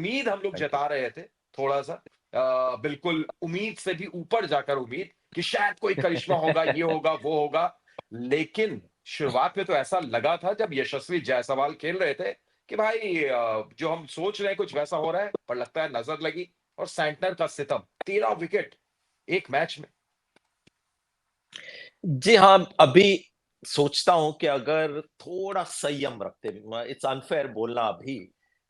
उम्मीद हम लोग थैंक यू। जता रहे थे थोड़ा-सा, बिल्कुल उम्मीद से भी ऊपर जाकर उम्मीद कि शायद कोई करिश्मा होगा, ये होगा, वो होगा। लेकिन शुरुआत में तो ऐसा लगा था जब यशस्वी जायसवाल खेल रहे थे कि भाई जो हम सोच रहे हैं कुछ वैसा हो रहा है, पर लगता है नज़र लगी और सैंटनर का सितम, 13 विकेट 1 मैच में। जी हाँ, अभी सोचता हूँ कि अगर थोड़ा संयम रखते, इट्स अनफेयर बोलना अभी,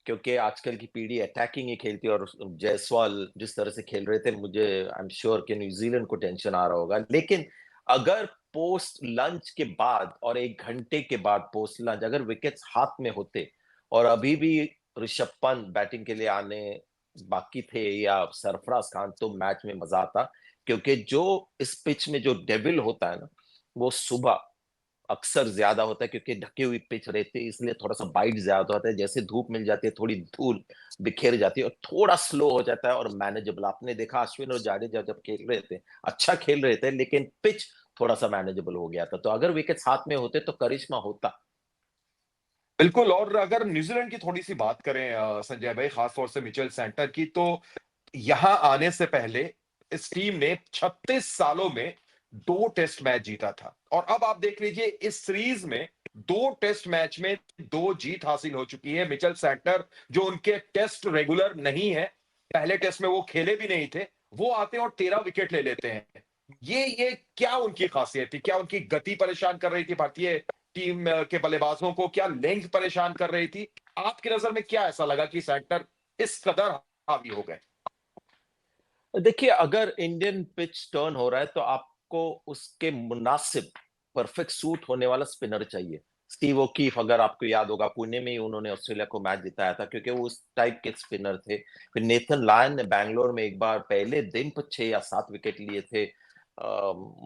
क्योंकि आजकल की पीढ़ी अटैकिंग ही खेलती है और जायसवाल जिस तरह से खेल रहे थे, मुझे आई एम श्योर कि न्यूजीलैंड को टेंशन आ रहा होगा। लेकिन अगर पोस्ट लंच के बाद और 1 घंटे के बाद पोस्ट लंच अगर विकेट्स हाथ में होते और अभी भी ऋषभ पंत बैटिंग के लिए आने बाकी थे या सरफराज खान, तो मैच में मज़ा आता। क्योंकि जो इस पिच में जो डेविल होता है ना, वो सुबह अक्सर ज़्यादा होता है क्योंकि ढकी हुई पिच रहती है, इसलिए थोड़ा-सा बाइट ज़्यादा होता है। जैसे धूप मिल जाती है, थोड़ी धूल बिखेर जाती है और थोड़ा स्लो हो जाता है और मैनेजेबल। आपने देखा अश्विन और जाडेजा जब खेल रहे थे, अच्छा खेल रहे थे, लेकिन पिच थोड़ा-सा मैनेजेबल हो गया था। तो अगर विकेट्स हाथ में होते तो करिश्मा होता। बिल्कुल, और अगर न्यूज़ीलैंड की थोड़ी-सी बात करें संजय भाई, खास तौर से मिचेल सेंटर की, तो यहाँ आने से पहले इस टीम ने 36 सालों में 2 टेस्ट मैच जीता था और अब आप देख लीजिए इस सीरीज में 2 टेस्ट मैच में 2 जीत हासिल हो चुकी है। मिचेल सैंटनर जो उनके टेस्ट रेगुलर नहीं है, पहले टेस्ट में वो खेले भी नहीं थे, वो आते हैं और 13 विकेट ले लेते हैं। ये क्या उनकी खासियत थी? क्या उनकी गति परेशान कर रही थी भारतीय टीम के बल्लेबाजों को? क्या लेंथ परेशान कर रही थी? आपकी नज़र में क्या ऐसा लगा कि सैंटनर इस कदर हावी हो गए? देखिए, अगर इंडियन पिच टर्न हो रहा है, तो आपको उसके मुनासिब परफेक्ट सूट होने वाला स्पिनर चाहिए। स्टीव ओकीफ, अगर आपको याद होगा, पुणे में ही उन्होंने ऑस्ट्रेलिया को मैच जिताया था क्योंकि वो उस टाइप के स्पिनर थे। फिर नेथन लायन ने बैंगलोर में एक बार पहले दिन पर 6 या 7 विकेट लिए थे।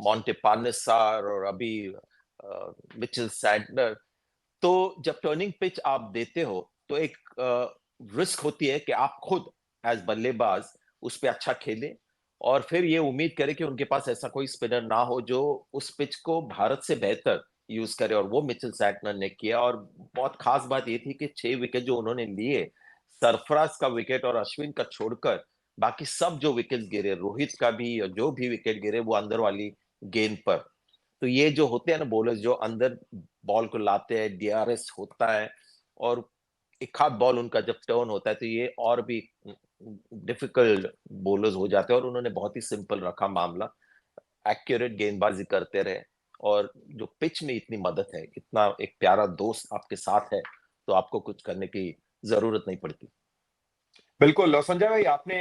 मॉन्टे पानेसर और अभी मिचेल सैंटनर। तो जब टर्निंग पिच आप देते हो, तो एक रिस्क होती है कि आप खुद एज़ बल्लेबाज उस पे अच्छा खेलें और फिर ये उम्मीद करें कि उनके पास ऐसा कोई स्पिनर ना हो जो उस पिच को भारत से बेहतर यूज़ करे, और वो मिचेल सैंटनर ने किया। और बहुत खास बात ये थी कि 6 विकेट जो उन्होंने लिए, सरफराज का विकेट और अश्विन का छोड़कर बाकी सब जो विकेट्स गिरे, रोहित का भी और जो भी विकेट गिरे, वो अंदर वाली गेंद पर। तो ये जो होते हैं ना बॉलर्स जो अंदर बॉल को लाते हैं, डीआरएस होता है और एक आध बॉल उनका जब टर्न होता है तो ये और भी डिफिकल्ट बॉलर्स हो जाते हैं, और उन्होंने बहुत ही सिंपल रखा मामला। एक्यूरेट गेंदबाजी करते रहे और जो पिच में इतनी मदद है, इतना एक प्यारा दोस्त आपके साथ है, तो आपको कुछ करने की ज़रूरत नहीं पड़ती। बिल्कुल, और संजय भाई आपने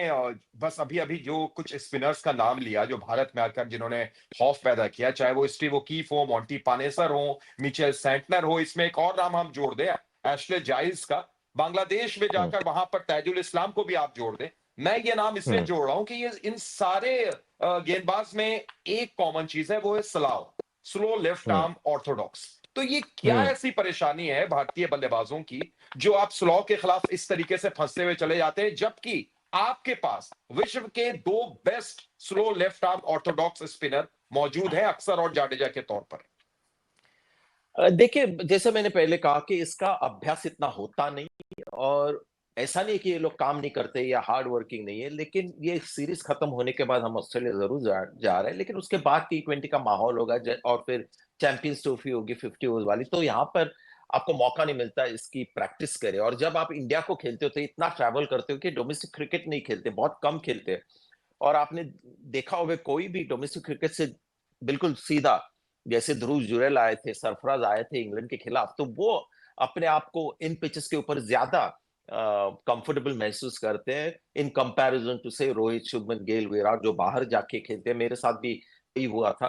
बस अभी-अभी जो कुछ स्पिनर्स का नाम लिया जो भारत में आकर जिन्होंने खौफ पैदा किया, चाहे वो स्टीव ओकीफ हो, मॉन्टी पानेसर हो, मिचेल सेंटनर हो, इसमें एक और नाम हम जोड़ दें, एशले जाइल्स का। बांग्लादेश में हुँ, जाकर वहाँ पर ताजुल इस्लाम को भी आप जोड़ दें। मैं ये नाम इसलिए हुँ, जोड़ रहा हूँ कि ये इन सारे गेंदबाज में एक कॉमन चीज़ है, वो है स्लाव, स्लो लेफ्ट हुँ, आर्म ऑर्थोडॉक्स। तो ये क्या हुँ। ऐसी परेशानी है भारतीय बल्लेबाजों की जो आप स्लो के खिलाफ इस तरीके से फंसते हुए चले जाते हैं, जबकि आपके पास विश्व के 2 best slow left arm Orthodox spinner मौजूद हैं, अक्सर और जाडेजा के तौर पर? देखिए, जैसे मैंने पहले कहा कि इसका अभ्यास इतना होता नहीं, और ऐसा नहीं कि ये लोग काम नहीं करते या हार्ड वर्किंग नहीं है, लेकिन ये सीरीज खत्म होने के बाद हम ऑस्ट्रेलिया ज़रूर जा रहे हैं, लेकिन उसके बाद टी20 का माहौल होगा और फिर चैंपियंस ट्रॉफी होगी 50 ओवर्स वाली, तो यहाँ पर आपको मौका नहीं मिलता इसकी प्रैक्टिस करे। और जब आप इंडिया को खेलते हो तो इतना ट्रैवल करते हो कि डोमेस्टिक क्रिकेट नहीं खेलते, बहुत कम खेलते हैं। और आपने देखा होगा कोई भी डोमेस्टिक क्रिकेट से बिल्कुल सीधा, जैसे ध्रुव जुरैल आए थे, सरफराज आए थे इंग्लैंड के खिलाफ, तो वो अपने आप को इन पिचेस के ऊपर ज्यादा कंफर्टेबल महसूस करते हैं इन कंपैरिजन टू से रोहित, शुभमन गिल, विराट जो बाहर जाके खेलते हैं। मेरे साथ भी यही हुआ था।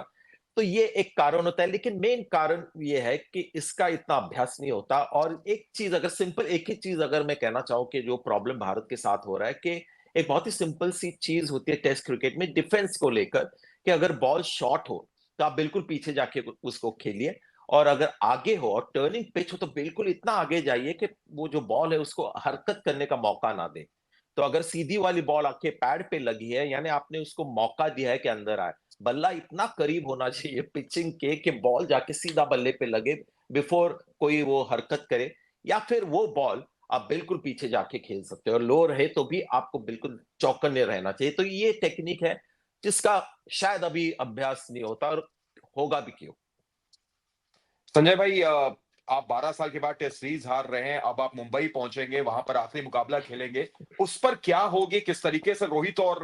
तो ये एक कारण होता है, लेकिन मेन कारण ये है कि इसका इतना अभ्यास नहीं होता। और एक चीज अगर सिंपल, एक ही चीज अगर मैं कहना चाहूँ कि जो प्रॉब्लम भारत के साथ हो रहा है कि एक बहुत ही सिंपल सी चीज होती है टेस्ट क्रिकेट में डिफेंस को लेकर, कि अगर बॉल शॉर्ट हो तो आप बिल्कुल पीछे जाके उसको खेलिए, और अगर आगे हो और टर्निंग पिच हो तो बिल्कुल इतना आगे जाइए कि वो जो बॉल है उसको हरकत करने का मौका ना दे। तो अगर सीधी वाली बॉल आपके पैड पे लगी है, यानी आपने उसको मौका दिया है कि अंदर आए। बल्ला इतना करीब होना चाहिए पिचिंग के कि बॉल जाके सीधा बल्ले पे लगे बिफोर कोई वो हरकत करे, या फिर वो बॉल आप बिल्कुल पीछे जाके खेल सकते हो और लो रहे तो भी आपको बिल्कुल चौकन्ने रहना चाहिए। तो ये टेक्निक है जिसका शायद अभी अभ्यास नहीं होता और होगा भी क्यों? संजय भाई, आप 12 साल के बाद टेस्ट सीरीज हार रहे हैं, अब आप मुंबई पहुंचेंगे, वहां पर आखिरी मुकाबला खेलेंगे। उस पर क्या होगी, किस तरीके से रोहित और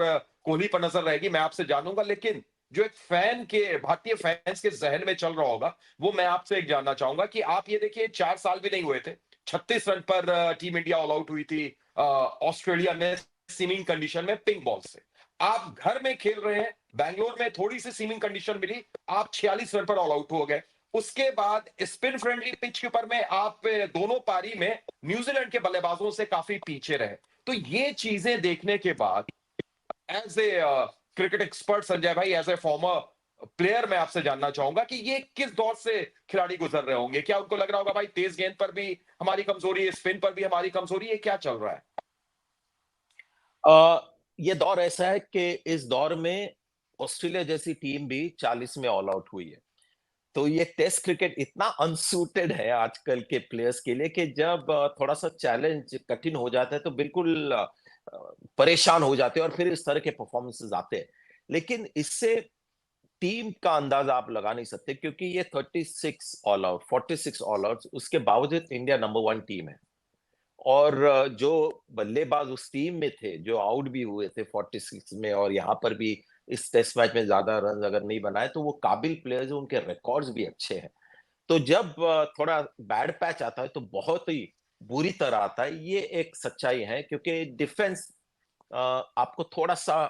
कोहली पर नजर रहेगी, मैं आपसे जानूंगा। लेकिन जो एक फैन के, भारतीय फैंस के जहन में चल रहा होगा, वो मैं आपसे एक जानना चाहूंगा कि आप ये देखिए, 4 साल भी नहीं हुए थे, 36 रन पर टीम इंडिया ऑल आउट हुई थी ऑस्ट्रेलिया में, सीमिंग कंडीशन में, पिंक बॉल से। आप घर में खेल रहे हैं, बैंगलोर में थोड़ी सी सीमिंग कंडीशन मिली, आप 46 रन पर ऑल आउट हो गए। उसके बाद स्पिन फ्रेंडली पिच के ऊपर में आप दोनों पारी में न्यूजीलैंड के बल्लेबाजों से काफी पीछे रहे। तो ये चीजें देखने के बाद, as a cricket expert Sanjay भाई, एज ए फॉर्मर प्लेयर, मैं आपसे जानना चाहूंगा कि ये किस दौर से खिलाड़ी गुजर रहे होंगे। क्या उनको लग रहा होगा भाई तेज गेंद पर भी हमारी कमजोरी है, स्पिन पर भी हमारी कमजोरी है, क्या चल रहा है? अ, ये दौर ऐसा है कि इस दौर में ऑस्ट्रेलिया जैसी टीम भी 40 में ऑल आउट हुई है। तो ये टेस्ट क्रिकेट इतना अनसूटेड है आजकल के प्लेयर्स के लिए कि जब थोड़ा-सा चैलेंज कठिन हो जाता है तो बिल्कुल परेशान हो जाते हैं और फिर इस तरह के परफॉर्मेंसेस आते हैं। लेकिन इससे टीम का अंदाजा आप लगा नहीं सकते क्योंकि ये 36 ऑल आउट, 46 ऑल आउट्स उसके बावजूद इंडिया नंबर 1 टीम है। और जो बल्लेबाज उस टीम में थे, जो आउट भी हुए थे 46 में और यहाँ पर भी इस टेस्ट मैच में ज़्यादा रन अगर नहीं बनाए, तो वो काबिल प्लेयर्स हैं, उनके रिकॉर्ड्स भी अच्छे हैं। तो जब थोड़ा बैड पैच आता है, तो बहुत ही बुरी तरह आता है, ये एक सच्चाई है क्योंकि डिफेंस आपको थोड़ा-सा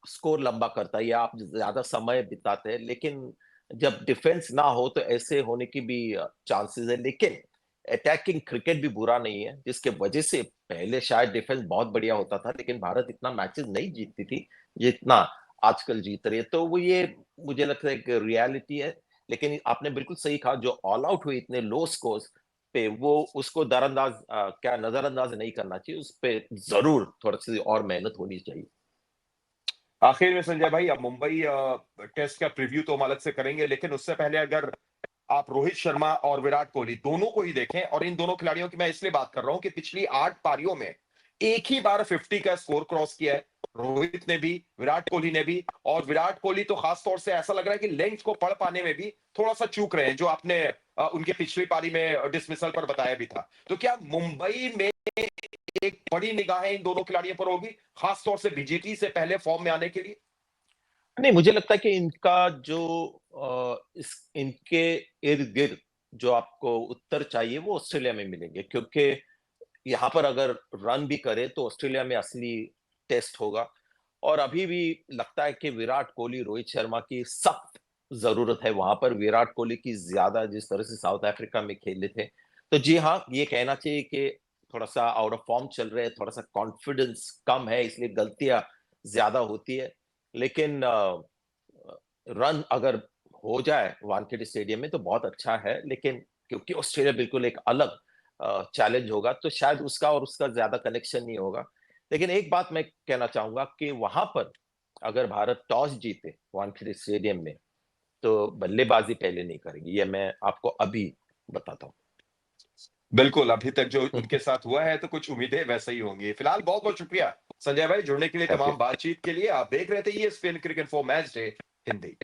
स्कोर लंबा करता है या आप ज़्यादा समय बिताते हैं, लेकिन जब डिफेंस ना हो, तो ऐसे होने की भी चांसेस है। लेकिन अटैकिंग क्रिकेट भी बुरा नहीं है, जिसके वजह से पहले शायद डिफेंस बहुत बढ़िया होता था, लेकिन भारत इतना मैचेस नहीं जीतती थी, जितना आजकल जीत रही है। तो वो ये मुझे लगता है एक रियलिटी है, लेकिन आपने बिल्कुल सही कहा जो ऑल आउट हुए इतने लो स्कोर्स पे वो उसको क्या नज़रअंदाज नहीं करना चाहिए, उस पे ज़रूर थोड़ी-सी और मेहनत होनी चाहिए। आखिर में संजय भाई, अब मुंबई टेस्ट का प्रीव्यू तो हम अलग से करेंगे, लेकिन उससे पहले अगर आप रोहित शर्मा और विराट कोहली दोनों को ही देखें, और इन दोनों खिलाड़ियों की मैं इसलिए बात कर रहा हूं कि पिछली 8 पारियों में एक ही बार 50 का स्कोर क्रॉस किया है, रोहित ने भी, विराट कोहली ने भी। और विराट कोहली तो खास तौर से ऐसा लग रहा है कि लेंथ को पढ़ पाने में भी थोड़ा सा चूक रहे हैं, जो आपने उनके पिछली पारी में डिसमिसल पर बताया भी था। तो क्या मुंबई में एक बड़ी निगाहें इन दोनों खिलाड़ियों पर होगी, खास तौर से बीजेटी से पहले फॉर्म में आने के लिए? नहीं, मुझे लगता है कि इनका जो इस इनके इर्द-गिर्द जो आपको उत्तर चाहिए वो ऑस्ट्रेलिया में मिलेंगे क्योंकि यहाँ पर अगर रन भी करे तो ऑस्ट्रेलिया में असली टेस्ट होगा और अभी भी लगता है कि विराट कोहली, रोहित शर्मा की सख्त ज़रूरत है वहाँ पर, विराट कोहली की ज़्यादा जिस तरह से साउथ अफ्रीका में खेले थे। तो जी हाँ, ये कहना चाहिए कि थोड़ा-सा आउट ऑफ फॉर्म चल रहे हैं, थोड़ा-सा कॉन्फिडेंस कम है इसलिए गलतियाँ ज़्यादा होती है। लेकिन रन अगर हो जाए वानखेड़े स्टेडियम में तो बहुत अच्छा है, लेकिन क्योंकि ऑस्ट्रेलिया बिल्कुल एक अलग चैलेंज होगा, तो शायद उसका ज़्यादा कनेक्शन नहीं होगा। लेकिन एक बात मैं कहना चाहूँगा कि वहाँ पर अगर भारत टॉस जीते वानखेड़े स्टेडियम में, तो बल्लेबाज़ी पहले नहीं करेगी, ये मैं आपको अभी बताता बिल्कुल, अभी तक जो हूँ। उनके साथ हुआ है, तो कुछ उम्मीदें वैसे ही होंगी। फिलहाल बहुत-बहुत शुक्रिया संजय भाई, जुड़ने के लिए, थैंक यू। तमाम बातचीत के लिए। आप देख रहे थे ESPN cricket for match day Hindi.